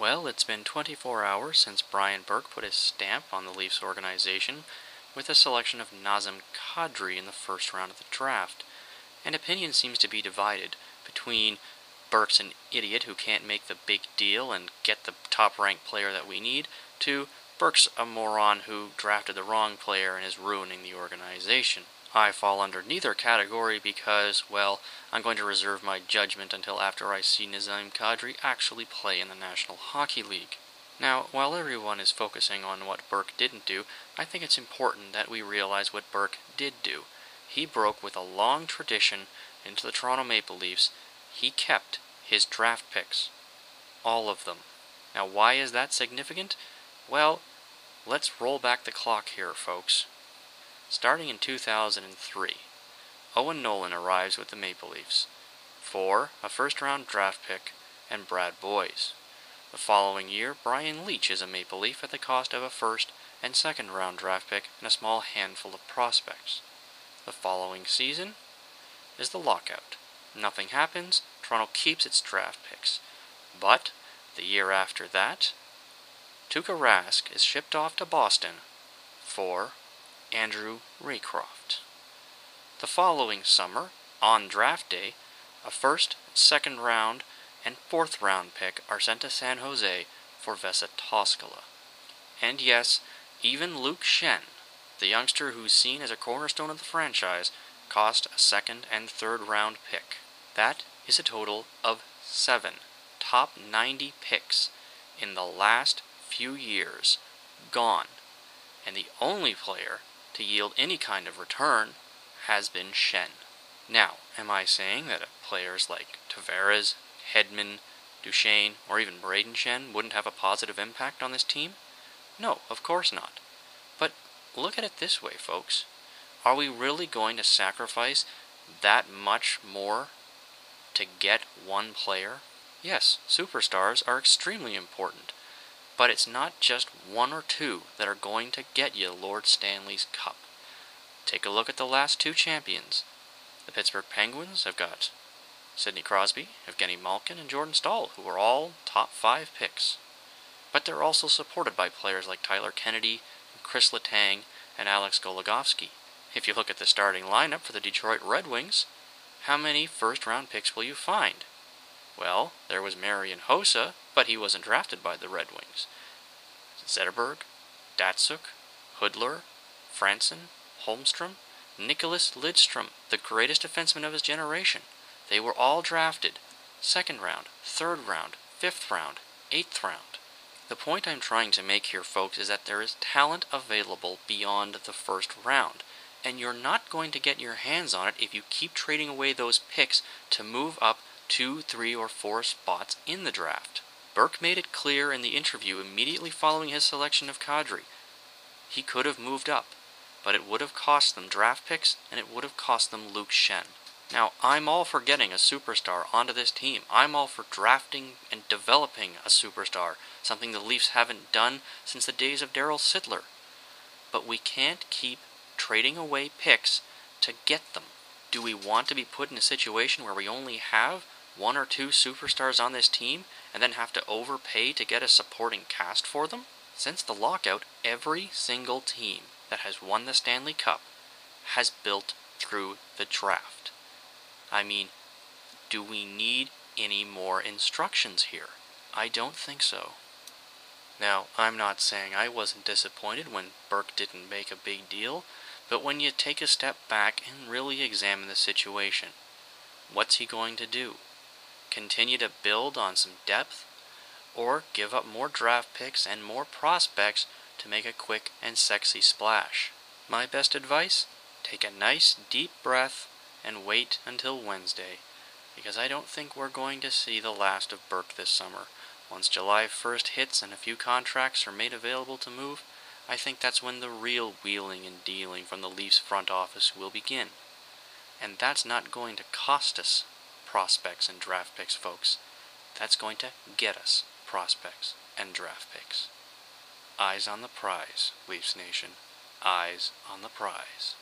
Well, it's been 24 hours since Brian Burke put his stamp on the Leafs organization with the selection of Nazem Kadri in the first round of the draft, and opinion seems to be divided between Burke's an idiot who can't make the big deal and get the top-ranked player that we need, to Burke's a moron who drafted the wrong player and is ruining the organization. I fall under neither category because, well, I'm going to reserve my judgment until after I see Nazem Kadri actually play in the National Hockey League. Now, while everyone is focusing on what Burke didn't do, I think it's important that we realize what Burke did do. He broke with a long tradition into the Toronto Maple Leafs. He kept his draft picks. All of them. Now, why is that significant? Well, let's roll back the clock here, folks. Starting in 2003, Owen Nolan arrives with the Maple Leafs for a first-round draft pick and Brad Boyes. The following year, Brian Leetch is a Maple Leaf at the cost of a first- and second-round draft pick and a small handful of prospects. The following season is the lockout. Nothing happens, Toronto keeps its draft picks. But the year after that, Tuukka Rask is shipped off to Boston for Andrew Raycroft. The following summer, on draft day, a first, second round, and fourth round pick are sent to San Jose for Vesa Toskala. And yes, even Luke Schenn, the youngster who's seen as a cornerstone of the franchise, cost a second and third round pick. That is a total of 7 top 90 picks in the last few years gone, and the only player to yield any kind of return has been Schenn. Now, am I saying that players like Tavares, Hedman, Duchesne, or even Braden Schenn wouldn't have a positive impact on this team? No, of course not. But look at it this way, folks. Are we really going to sacrifice that much more to get one player? Yes, superstars are extremely important, but it's not just one or two that are going to get you Lord Stanley's Cup. Take a look at the last two champions. The Pittsburgh Penguins have got Sidney Crosby, Evgeny Malkin, and Jordan Staal, who are all top 5 picks. But they're also supported by players like Tyler Kennedy, Chris Letang, and Alex Goligoski. If you look at the starting lineup for the Detroit Red Wings, how many first-round picks will you find? Well, there was Marian Hossa, but he wasn't drafted by the Red Wings. Zetterberg, Datsuk, Hudler, Franson, Holmstrom, Nicholas Lidstrom, the greatest defenseman of his generation. They were all drafted. Second round, third round, fifth round, eighth round. The point I'm trying to make here, folks, is that there is talent available beyond the first round, and you're not going to get your hands on it if you keep trading away those picks to move up 2, 3, or 4 spots in the draft. Burke made it clear in the interview immediately following his selection of Kadri. He could have moved up, but it would have cost them draft picks, and it would have cost them Luke Schenn. Now, I'm all for getting a superstar onto this team. I'm all for drafting and developing a superstar, something the Leafs haven't done since the days of Darryl Sittler. But we can't keep trading away picks to get them. Do we want to be put in a situation where we only have 1 or 2 superstars on this team and then have to overpay to get a supporting cast for them? Since the lockout, every single team that has won the Stanley Cup has built through the draft. I mean, do we need any more instructions here? I don't think so. Now, I'm not saying I wasn't disappointed when Burke didn't make a big deal, but when you take a step back and really examine the situation, what's he going to do? Continue to build on some depth, or give up more draft picks and more prospects to make a quick and sexy splash? My best advice? Take a nice deep breath and wait until Wednesday, because I don't think we're going to see the last of Burke this summer. Once July 1st hits and a few contracts are made available to move, I think that's when the real wheeling and dealing from the Leafs front office will begin. And that's not going to cost us prospects and draft picks, folks. That's going to get us prospects and draft picks. Eyes on the prize, Leafs Nation. Eyes on the prize.